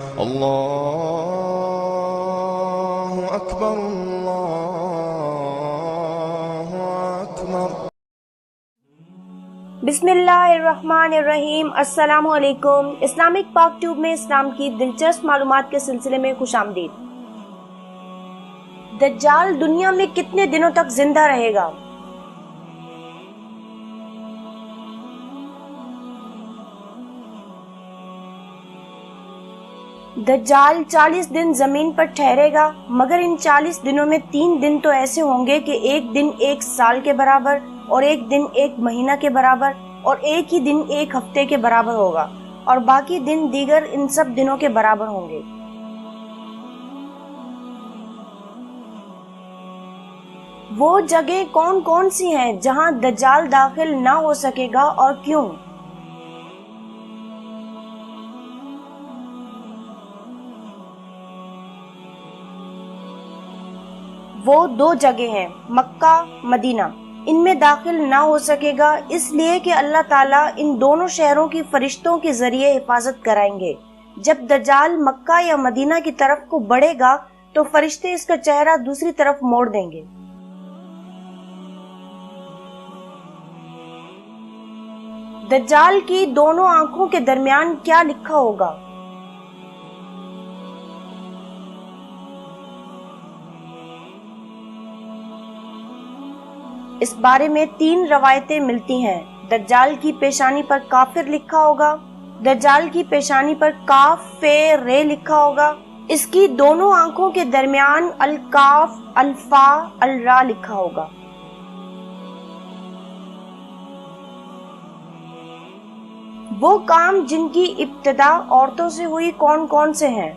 اللہ اکبر اللہ اکبر۔ بسم اللہ الرحمن الرحیم۔ السلام علیکم۔ اسلامک پاک ٹیوب میں اسلام کی دلچسپ معلومات کے سلسلے میں خوش آمدید۔ دجال دنیا میں کتنے دنوں تک زندہ رہے گا؟ دجال 40 دن زمین پر ٹھہرے گا، مگر ان 40 دنوں میں 3 دن تو ایسے ہوں گے کہ ایک دن 1 سال کے برابر، اور ایک دن 1 مہینہ کے برابر، اور ایک ہی دن 1 ہفتے کے برابر ہوگا، اور باقی دن دیگر ان سب دنوں کے برابر ہوں گے۔ وہ جگہ کون کون سی ہیں جہاں دجال داخل نہ ہو سکے گا اور کیوں؟ وہ 2 جگہ ہیں، مکہ، مدینہ۔ ان میں داخل نہ ہو سکے گا اس لیے کہ اللہ تعالیٰ ان دونوں شہروں کی فرشتوں کے ذریعے حفاظت کرائیں گے۔ جب دجال مکہ یا مدینہ کی طرف کو بڑھے گا تو فرشتے اس کا چہرہ دوسری طرف موڑ دیں گے۔ دجال کی دونوں آنکھوں کے درمیان کیا لکھا ہوگا؟ اس بارے میں 3 روایتیں ملتی ہیں۔ دجال کی پیشانی پر کافر لکھا ہوگا، دجال کی پیشانی پر کاف فے رے لکھا ہوگا، اس کی دونوں آنکھوں کے درمیان الکاف الفا الرا لکھا ہوگا۔ وہ کام جن کی ابتدا عورتوں سے ہوئی کون کون سے ہیں؟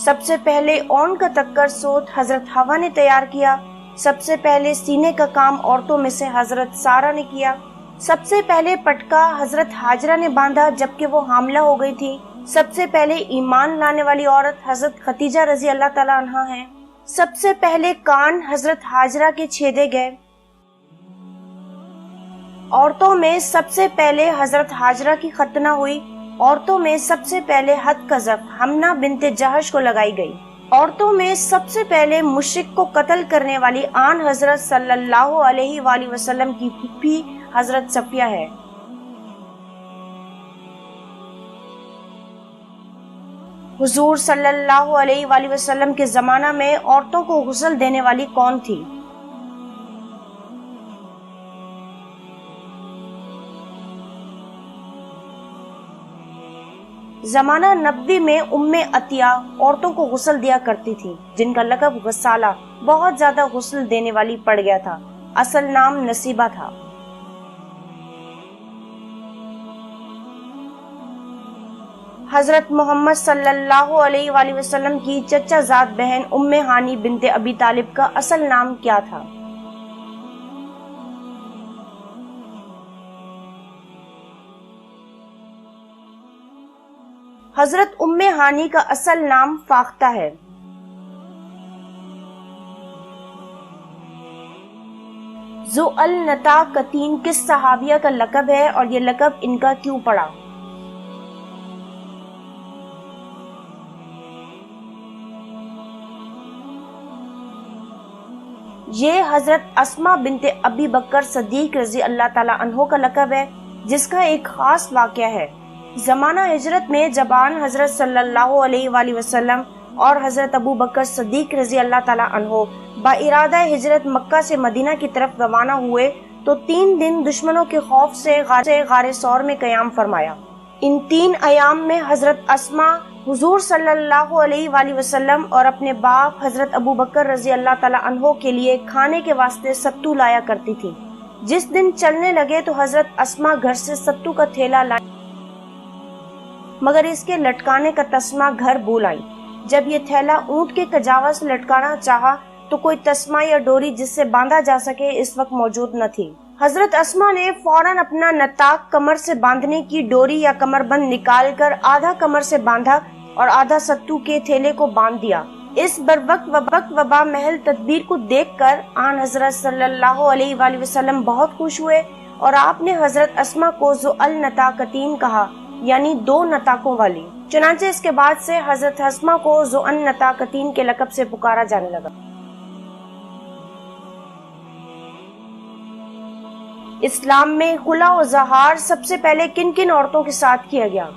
سب سے پہلے اون کا تکر سوت حضرت حوا نے تیار کیا، سب سے پہلے سینے کا کام عورتوں میں سے حضرت سارہ نے کیا، سب سے پہلے پٹکا حضرت ہاجرہ نے باندھا جبکہ وہ حاملہ ہو گئی تھی، سب سے پہلے ایمان لانے والی عورت حضرت خدیجہ رضی اللہ تعالیٰ عنہا ہیں، سب سے پہلے کان حضرت ہاجرہ کے چھیدے گئے۔ عورتوں میں سب سے پہلے حضرت ہاجرہ کی ختنہ ہوئی، عورتوں میں سب سے پہلے حد قذف حمنہ بنت جہش کو لگائی گئی، عورتوں میں سب سے پہلے مشرک کو قتل کرنے والی آن حضرت صلی اللہ علیہ وآلہ وسلم کی پھوپھی حضرت صفیہ ہے۔ حضور صلی اللہ علیہ وآلہ وسلم کے زمانہ میں عورتوں کو غسل دینے والی کون تھی؟ زمانہ نبوی میں ام عطیہ عورتوں کو غسل دیا کرتی تھی، جن کا لقب غسالہ بہت زیادہ غسل دینے والی پڑ گیا تھا، اصل نام نصیبہ تھا۔ حضرت محمد صلی اللہ علیہ وآلہ وسلم کی چچا زاد بہن ام ہانی بنت ابی طالب کا اصل نام کیا تھا؟ حضرت ام ہانی کا اصل نام فاختہ ہے۔ ذو النطاقتین کس صحابیہ کا لقب ہے اور یہ لقب ان کا کیوں پڑا؟ یہ حضرت اسماء بنت ابی بکر صدیق رضی اللہ تعالیٰ عنہ کا لقب ہے، جس کا ایک خاص واقعہ ہے۔ زمانہ ہجرت میں جب آن حضرت صلی اللہ علیہ وآلہ وسلم اور حضرت ابو بکر صدیق رضی اللہ تعالیٰ عنہ با ارادہ ہجرت مکہ سے مدینہ کی طرف روانہ ہوئے تو 3 دن دشمنوں کے خوف سے غار ثور میں قیام فرمایا۔ ان 3 ایام میں حضرت اسماء حضور صلی اللہ علیہ وآلہ وسلم اور اپنے باپ حضرت ابو بکر رضی اللہ تعالیٰ عنہ کے لیے کھانے کے واسطے ستو لایا کرتی تھی۔ جس دن چلنے لگے تو حضرت اسماء گھر سے ستو کا تھیلا لائی، مگر اس کے لٹکانے کا تسمہ گھر بھول آئی۔ جب یہ تھیلا اونٹ کے کجاوا سے لٹکانا چاہا تو کوئی تسمہ یا ڈوری جس سے باندھا جا سکے اس وقت موجود نہ تھی۔ حضرت اسماء نے فوراً اپنا نطاق کمر سے باندھنے کی ڈوری یا کمر بند نکال کر آدھا کمر سے باندھا اور آدھا ستو کے تھیلے کو باندھ دیا۔ اس بروقت وبا محل تدبیر کو دیکھ کر آن حضرت صلی اللہ علیہ وآلہ وسلم بہت خوش ہوئے اور آپ نے حضرت اسما کو ذو النطاقتین کہا، یعنی دو نطاقوں والی۔ چنانچہ اس کے بعد سے حضرت اسما کو ذو النطاقتین کے لقب سے پکارا جانے لگا۔ اسلام میں خلا و زہار سب سے پہلے کن کن عورتوں کے ساتھ کیا گیا؟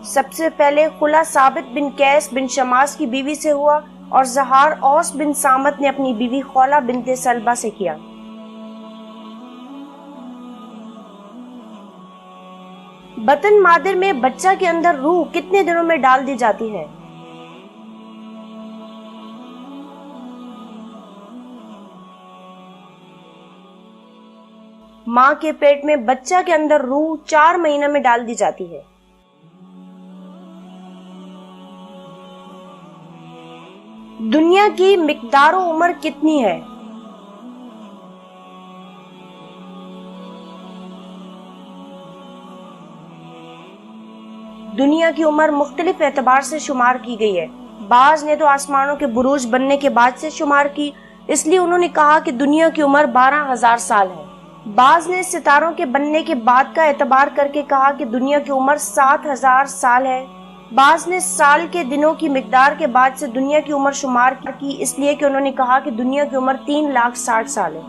سب سے پہلے خلا ثابت بن قیس بن شماس کی بیوی سے ہوا اور زہار اوس بن سامت نے اپنی بیوی خولہ بنت سلبہ سے کیا۔ بطن مادر میں بچہ کے اندر روح کتنے دنوں میں ڈال دی جاتی ہے؟ ماں کے پیٹ میں بچہ کے اندر روح 4 مہینوں میں ڈال دی جاتی ہے۔ دنیا کی مقدار و عمر کتنی ہے؟ دنیا کی عمر مختلف اعتبار سے شمار کی گئی ہے۔ بعض نے تو آسمانوں کے بروج بننے کے بعد سے شمار کی، اس لیے انہوں نے کہا کہ دنیا کی عمر 12,000 سال ہے۔ بعض نے ستاروں کے بننے کے بعد کا اعتبار کر کے کہا کہ دنیا کی عمر 7,000 سال ہے۔ بعض نے سال کے دنوں کی مقدار کے بعد سے دنیا کی عمر شمار کی، اس لیے کہ انہوں نے کہا کہ دنیا کی عمر 3,60,000 سال ہے۔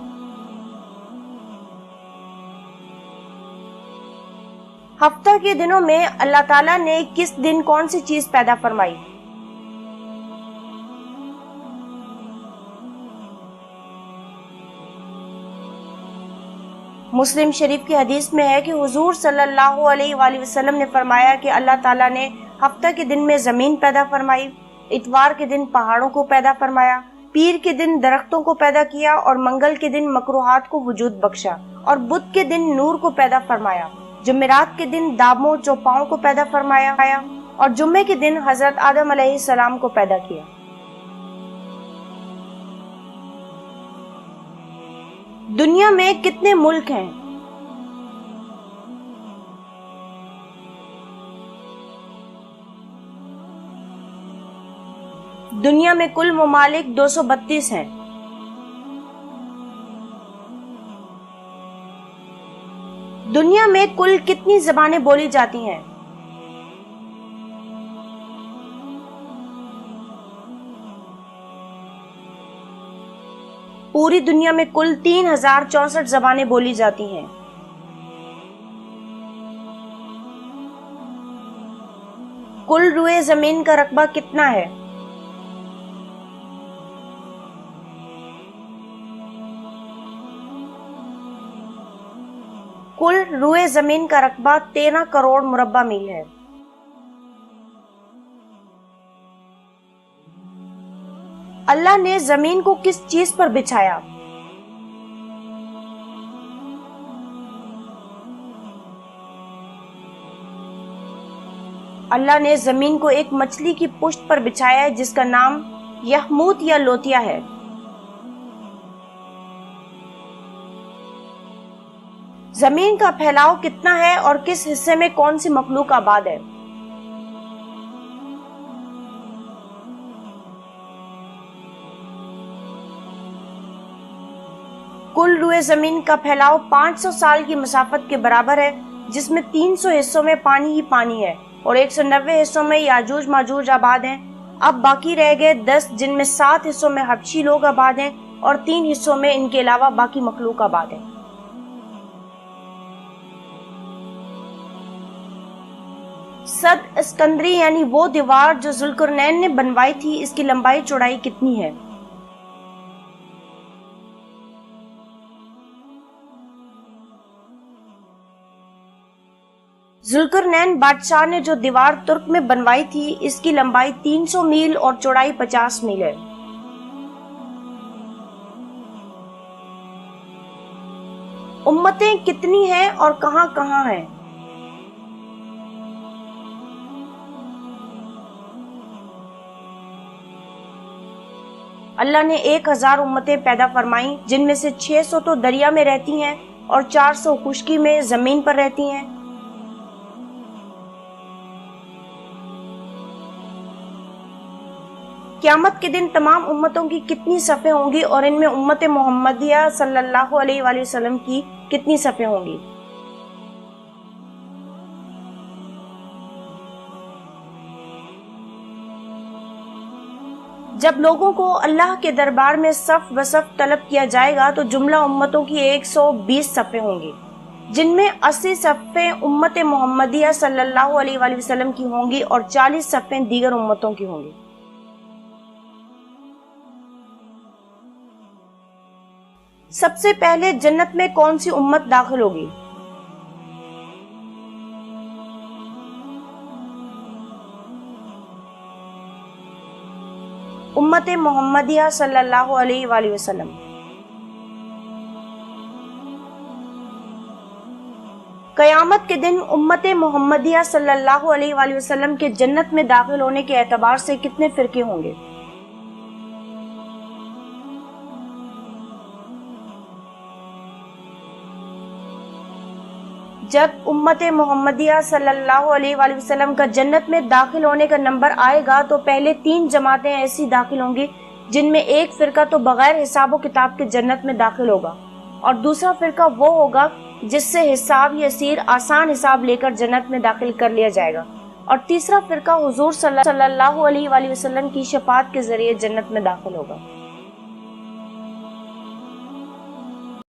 ہفتہ کے دنوں میں اللہ تعالیٰ نے کس دن کون سی چیز پیدا فرمائی؟ مسلم شریف کی حدیث میں ہے کہ حضور صلی اللہ علیہ وآلہ وسلم نے فرمایا کہ اللہ تعالیٰ نے ہفتہ کے دن میں زمین پیدا فرمائی، اتوار کے دن پہاڑوں کو پیدا فرمایا، پیر کے دن درختوں کو پیدا کیا اور منگل کے دن مکروہات کو وجود بخشا، اور بدھ کے دن نور کو پیدا فرمایا، جمعرات کے دن داموں چوپاؤں کو پیدا فرمایا اور جمعے کے دن حضرت آدم علیہ السلام کو پیدا کیا۔ دنیا میں کتنے ملک ہیں؟ دنیا میں کل ممالک 232 ہیں۔ دنیا میں کل کتنی زبانیں بولی جاتی ہیں؟ پوری دنیا میں کل 3064 زبانیں بولی جاتی ہیں۔ کل روئے زمین کا رقبہ کتنا ہے؟ کل روئے زمین کا رقبہ 13 کروڑ مربع میل ہے۔ اللہ نے زمین کو کس چیز پر بچھایا؟ اللہ نے زمین کو ایک مچھلی کی پشت پر بچھایا ہے جس کا نام یحموت یا لوتیا ہے۔ زمین کا پھیلاؤ کتنا ہے اور کس حصے میں کون سی مخلوق آباد ہے؟ کل روئے زمین کا پھیلاؤ 500 سال کی مسافت کے برابر ہے، جس میں 300 حصوں میں پانی ہی پانی ہے اور 190 حصوں میں یاجوج ماجوج آباد ہیں۔ اب باقی رہ گئے 10، جن میں 7 حصوں میں حبشی لوگ آباد ہیں اور 3 حصوں میں ان کے علاوہ باقی مخلوق آباد ہے۔ سد اسکندری یعنی وہ دیوار جو ذوالقرنین نے بنوائی تھی، اس کی لمبائی چوڑائی کتنی ہے؟ ذوالقرنین بادشاہ نے جو دیوار ترک میں بنوائی تھی، اس کی لمبائی 300 میل اور چوڑائی 50 میل ہے۔ امتیں کتنی ہیں اور کہاں کہاں ہیں؟ اللہ نے 1000 امتیں پیدا فرمائیں، جن میں سے 600 تو دریا میں رہتی ہیں اور 400 خشکی میں زمین پر رہتی ہیں۔ قیامت کے دن تمام امتوں کی کتنی صفیں ہوں گی اور ان میں امت محمدیہ صلی اللہ علیہ وآلہ وسلم کی کتنی صفیں ہوں گی؟ جب لوگوں کو اللہ کے دربار میں صف بصف طلب کیا جائے گا تو جملہ امتوں کی 120 صفیں ہوں گی، جن میں 80 صفیں امت محمدیہ صلی اللہ علیہ وآلہ وسلم کی ہوں گی اور 40 صفیں دیگر امتوں کی ہوں گی۔ سب سے پہلے جنت میں کون سی امت داخل ہوگی؟ امت محمدیہ صلی اللہ علیہ وآلہ وسلم۔ قیامت کے دن امت محمدیہ صلی اللہ علیہ وآلہ وسلم کے جنت میں داخل ہونے کے اعتبار سے کتنے فرقے ہوں گے؟ جب امت محمدیہ صلی اللہ علیہ وآلہ وسلم کا جنت میں داخل ہونے کا نمبر آئے گا تو پہلے 3 جماعتیں ایسی داخل ہوں گی جن میں ایک فرقہ تو بغیر حساب و کتاب کے جنت میں داخل ہوگا اور دوسرا فرقہ وہ ہوگا جس سے حساب یسیر آسان حساب لے کر جنت میں داخل کر لیا جائے گا، اور تیسرا فرقہ حضور صلی اللہ علیہ وآلہ وسلم کی شفاعت کے ذریعے جنت میں داخل ہوگا۔